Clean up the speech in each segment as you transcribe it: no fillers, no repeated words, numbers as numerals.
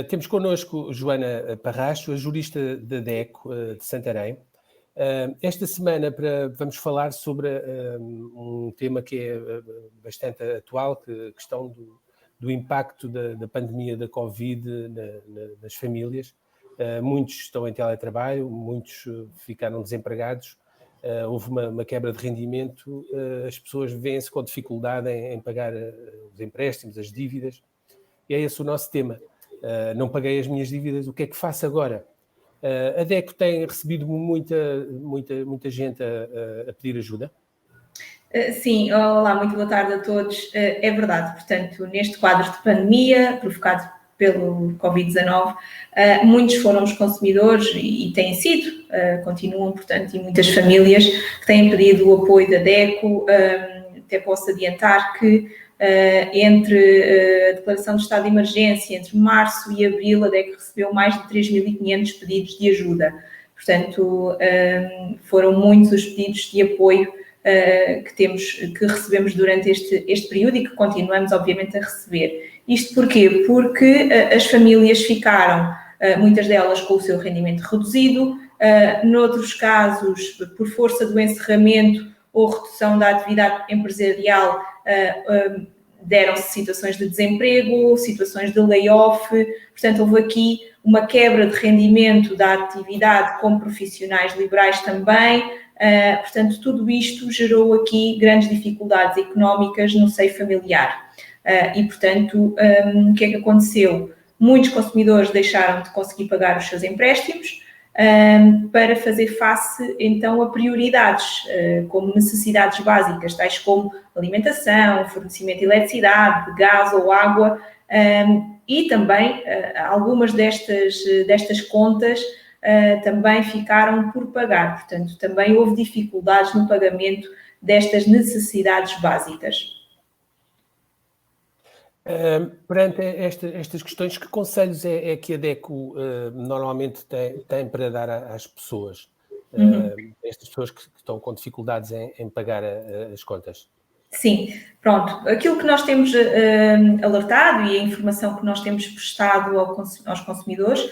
Temos connosco Joana Parracho, a jurista da DECO de Santarém. Esta semana vamos falar sobre um tema que é bastante atual, a questão do impacto da pandemia da Covid nas famílias. Muitos estão em teletrabalho, muitos ficaram desempregados, houve uma quebra de rendimento, as pessoas vêem-se com dificuldade em pagar os empréstimos, as dívidas, e é esse o nosso tema. Não paguei as minhas dívidas, o que é que faço agora? A DECO tem recebido muita gente a pedir ajuda? Sim, olá, muito boa tarde a todos. É verdade, portanto, neste quadro de pandemia provocado pelo Covid-19, muitos foram os consumidores e têm sido, continuam, portanto, e muitas famílias que têm pedido o apoio da DECO. Até posso adiantar que entre a declaração de estado de emergência, entre março e abril, a DECO recebeu mais de 3.500 pedidos de ajuda. Portanto, foram muitos os pedidos de apoio que recebemos durante este período e que continuamos, obviamente, a receber. Isto porquê? Porque as famílias ficaram, muitas delas, com o seu rendimento reduzido, noutros casos, por força do encerramento ou redução da atividade empresarial, deram-se situações de desemprego, situações de layoff. Portanto, houve aqui uma quebra de rendimento da atividade com profissionais liberais também. Portanto, tudo isto gerou aqui grandes dificuldades económicas no seio familiar. E, portanto, o que é que aconteceu? Muitos consumidores deixaram de conseguir pagar os seus empréstimos para fazer face, então, a prioridades, como necessidades básicas, tais como alimentação, fornecimento de eletricidade, de gás ou água, e também algumas destas contas também ficaram por pagar. Portanto, também houve dificuldades no pagamento destas necessidades básicas. Perante estas questões, que conselhos é que a DECO normalmente tem para dar às pessoas? Estas pessoas que estão com dificuldades em pagar as contas? Sim, pronto. Aquilo que nós temos alertado e a informação que nós temos prestado aos consumidores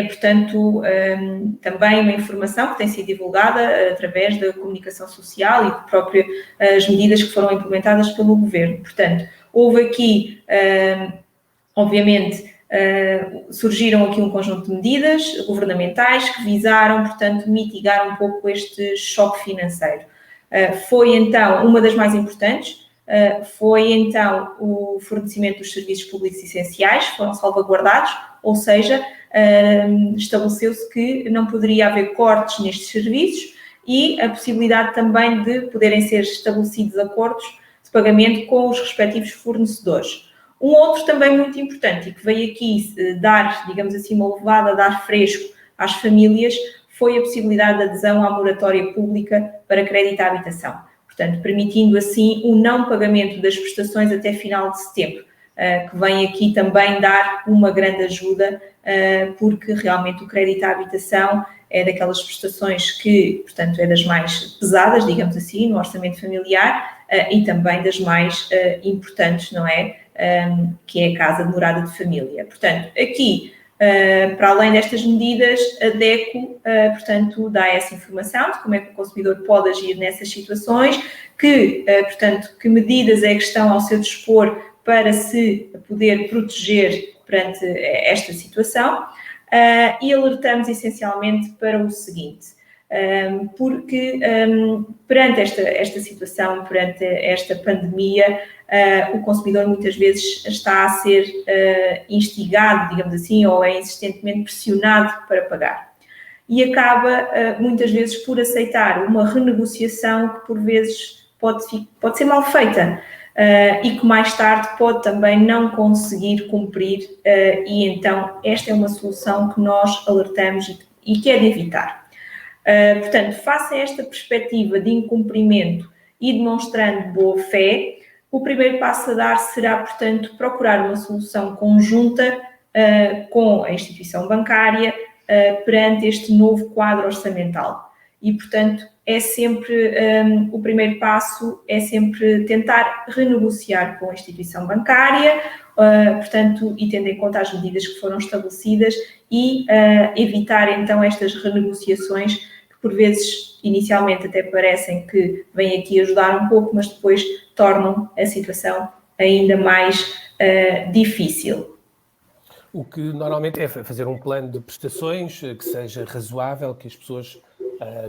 portanto, também uma informação que tem sido divulgada através da comunicação social e de próprias medidas que foram implementadas pelo Governo. Portanto, houve aqui, obviamente, surgiram aqui um conjunto de medidas governamentais que visaram, portanto, mitigar um pouco este choque financeiro. Foi, então, uma das mais importantes, foi, então, o fornecimento dos serviços públicos essenciais, foram salvaguardados, ou seja, estabeleceu-se que não poderia haver cortes nestes serviços e a possibilidade também de poderem ser estabelecidos acordos de pagamento com os respectivos fornecedores. Um outro também muito importante e que veio aqui dar, digamos assim, uma levada de ar fresco às famílias foi a possibilidade de adesão à moratória pública para crédito à habitação. Portanto, permitindo assim o não pagamento das prestações até final de setembro, que vem aqui também dar uma grande ajuda, porque realmente o crédito à habitação é daquelas prestações que, portanto, é das mais pesadas, digamos assim, no orçamento familiar e também das mais importantes, não é? Que é a casa de morada de família. Portanto, aqui, para além destas medidas, a DECO, portanto, dá essa informação de como é que o consumidor pode agir nessas situações, portanto, que medidas é que estão ao seu dispor para se poder proteger perante esta situação, e alertamos essencialmente para o seguinte, porque perante esta situação, perante esta pandemia, o consumidor muitas vezes está a ser instigado, digamos assim, ou é insistentemente pressionado para pagar. E acaba muitas vezes por aceitar uma renegociação que por vezes pode ser mal feita e que mais tarde pode também não conseguir cumprir, e então esta é uma solução que nós alertamos e que é de evitar. Portanto, face a esta perspectiva de incumprimento e demonstrando boa fé, o primeiro passo a dar será, portanto, procurar uma solução conjunta com a instituição bancária perante este novo quadro orçamental. E, portanto, é sempre, o primeiro passo é sempre tentar renegociar com a instituição bancária portanto, e tendo em conta as medidas que foram estabelecidas e evitar então estas renegociações que por vezes inicialmente até parecem que vêm aqui ajudar um pouco, mas depois tornam a situação ainda mais difícil. O que normalmente é fazer um plano de prestações que seja razoável, que as pessoas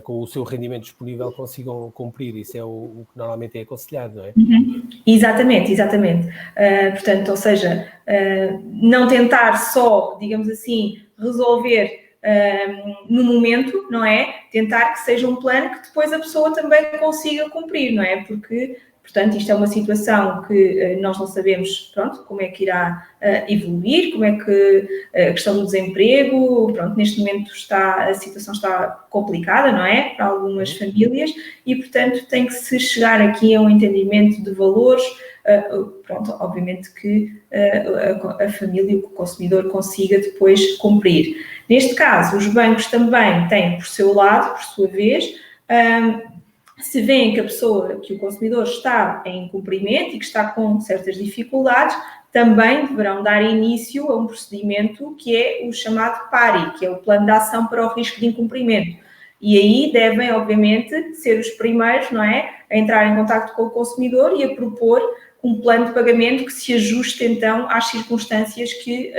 com o seu rendimento disponível consigam cumprir. Isso é o que normalmente é aconselhado, não é? Exatamente. Portanto, ou seja, não tentar só, digamos assim, resolver no momento, não é? Tentar que seja um plano que depois a pessoa também consiga cumprir, não é? Porque, portanto, isto é uma situação que nós não sabemos, pronto, como é que irá evoluir, como é que a questão do desemprego, pronto, neste momento a situação está complicada, não é? Para algumas famílias e, portanto, tem que se chegar aqui a um entendimento de valores, pronto, obviamente que a família, o consumidor consiga depois cumprir. Neste caso, os bancos também têm, por seu lado, por sua vez, se veem que o consumidor está em incumprimento e que está com certas dificuldades, também deverão dar início a um procedimento que é o chamado PARI, que é o Plano de Ação para o Risco de Incumprimento. E aí devem, obviamente, ser os primeiros, não é, a entrar em contacto com o consumidor e a propor um plano de pagamento que se ajuste, então, às circunstâncias que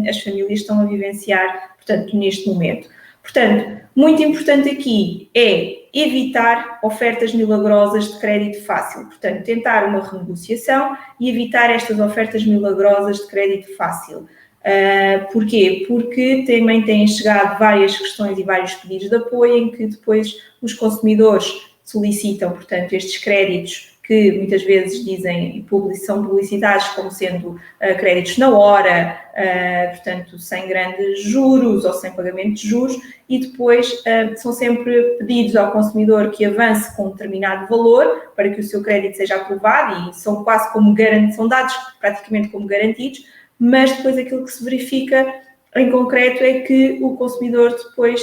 as famílias estão a vivenciar, portanto, neste momento. Portanto, muito importante aqui é evitar ofertas milagrosas de crédito fácil. Portanto, tentar uma renegociação e evitar estas ofertas milagrosas de crédito fácil. Porquê? Porque também têm chegado várias questões e vários pedidos de apoio em que depois os consumidores solicitam, portanto, estes créditos que muitas vezes são publicitados como sendo créditos na hora, portanto, sem grandes juros ou sem pagamento de juros, e depois são sempre pedidos ao consumidor que avance com um determinado valor para que o seu crédito seja aprovado e são quase como são dados praticamente como garantidos, mas depois aquilo que se verifica em concreto é que o consumidor depois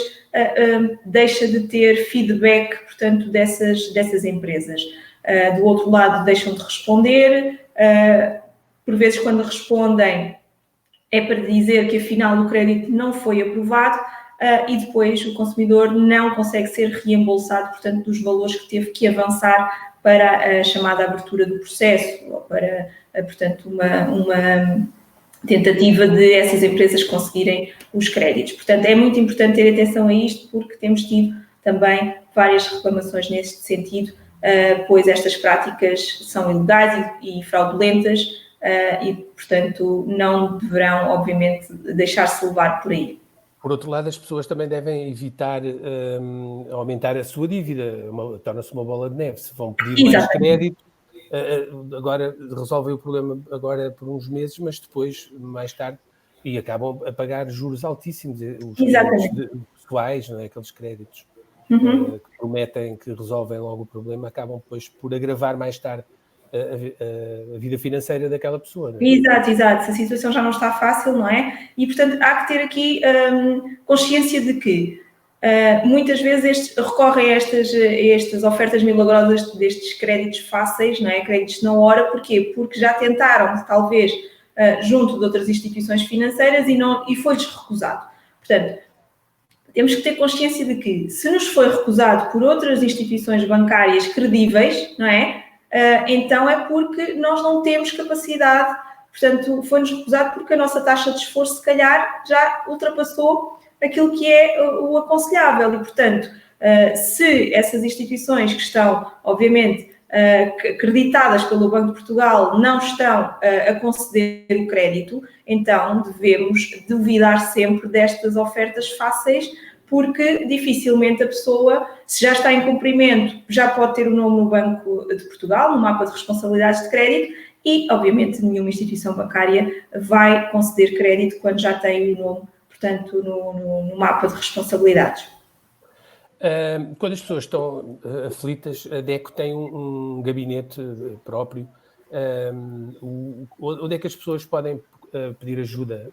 deixa de ter feedback, portanto, dessas empresas. Do outro lado, deixam de responder, por vezes quando respondem é para dizer que afinal o crédito não foi aprovado e depois o consumidor não consegue ser reembolsado, portanto, dos valores que teve que avançar para a chamada abertura do processo ou para, portanto, uma tentativa de essas empresas conseguirem os créditos. Portanto, é muito importante ter atenção a isto porque temos tido também várias reclamações neste sentido, pois estas práticas são ilegais e fraudulentas e, portanto, não deverão, obviamente, deixar-se levar por aí. Por outro lado, as pessoas também devem evitar aumentar a sua dívida, torna-se uma bola de neve. Se vão pedir mais crédito, agora resolvem o problema agora por uns meses, mas depois, mais tarde, e acabam a pagar juros altíssimos, os créditos pessoais, não é? Aqueles créditos que prometem que resolvem logo o problema, acabam depois por agravar mais tarde a vida financeira daquela pessoa. Não é? Exato. Se a situação já não está fácil, não é? E, portanto, há que ter aqui consciência de que muitas vezes recorrem a estas ofertas milagrosas destes créditos fáceis, não é? Créditos na hora, porquê? Porque já tentaram, talvez, junto de outras instituições financeiras e foi-lhes recusado. Portanto, temos que ter consciência de que, se nos foi recusado por outras instituições bancárias credíveis, não é? Então é porque nós não temos capacidade, portanto, foi-nos recusado porque a nossa taxa de esforço, se calhar, já ultrapassou aquilo que é o aconselhável. E, portanto, se essas instituições que estão, obviamente, acreditadas pelo Banco de Portugal não estão a conceder o crédito, então devemos duvidar sempre destas ofertas fáceis, porque dificilmente a pessoa, se já está em cumprimento, já pode ter o nome no Banco de Portugal, no mapa de responsabilidades de crédito, e, obviamente, nenhuma instituição bancária vai conceder crédito quando já tem o nome, portanto, no mapa de responsabilidades. Quando as pessoas estão aflitas, a DECO tem um gabinete próprio. Onde é que as pessoas podem pedir ajuda?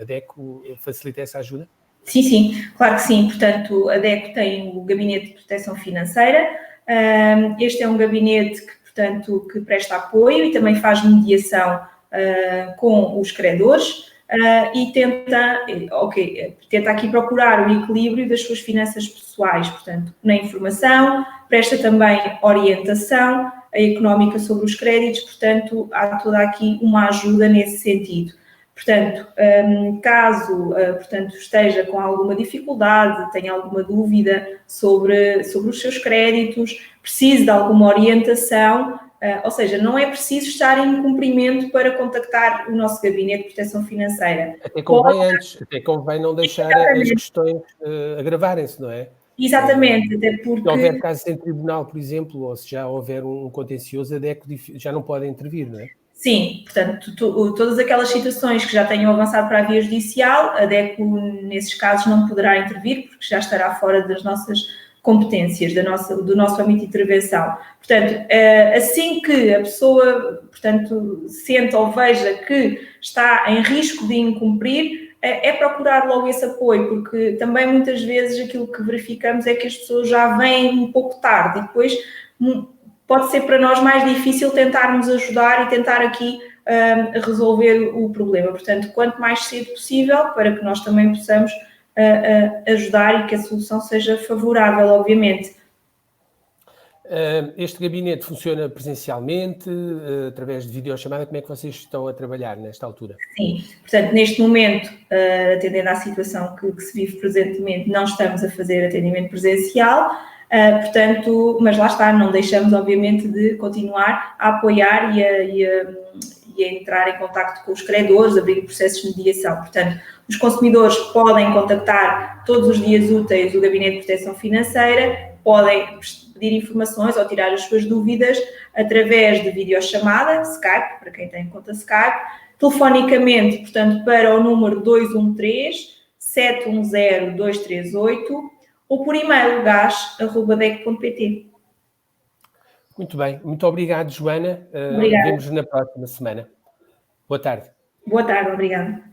A DECO facilita essa ajuda? Sim, claro que sim. Portanto, a DECO tem o Gabinete de Proteção Financeira. Este é um gabinete que, portanto, que presta apoio e também faz mediação com os credores e tenta aqui procurar o equilíbrio das suas finanças pessoais, portanto, na informação, presta também orientação económica sobre os créditos, portanto, há toda aqui uma ajuda nesse sentido. Portanto, caso esteja com alguma dificuldade, tenha alguma dúvida sobre os seus créditos, precise de alguma orientação, ou seja, não é preciso estar em cumprimento para contactar o nosso Gabinete de Proteção Financeira. Até convém não deixar as questões agravarem-se, não é? Exatamente, até porque... Se houver casos em tribunal, por exemplo, ou se já houver um contencioso, a DECO já não pode intervir, não é? Sim, portanto, todas aquelas situações que já tenham avançado para a via judicial, a DECO, nesses casos, não poderá intervir, porque já estará fora das nossas competências, do nosso âmbito de intervenção. Portanto, assim que a pessoa, portanto, senta ou veja que está em risco de incumprir, é procurar logo esse apoio, porque também muitas vezes aquilo que verificamos é que as pessoas já vêm um pouco tarde e depois pode ser para nós mais difícil tentarmos ajudar e tentar aqui resolver o problema. Portanto, quanto mais cedo possível, para que nós também possamos ajudar e que a solução seja favorável, obviamente. Este gabinete funciona presencialmente, através de videochamada? Como é que vocês estão a trabalhar nesta altura? Sim, portanto, neste momento, atendendo à situação que se vive presentemente, não estamos a fazer atendimento presencial, portanto, mas lá está, não deixamos, obviamente, de continuar a apoiar e a entrar em contacto com os credores, abrir processos de mediação. Portanto, os consumidores podem contactar todos os dias úteis o Gabinete de Proteção Financeira, podem pedir informações ou tirar as suas dúvidas através de videochamada, Skype, para quem tem conta Skype, telefonicamente, portanto, para o número 213-710-238 ou por e-mail gas@dec.pt. Muito bem, muito obrigado, Joana. Obrigada. Vemo-nos na próxima semana. Boa tarde. Boa tarde, obrigada.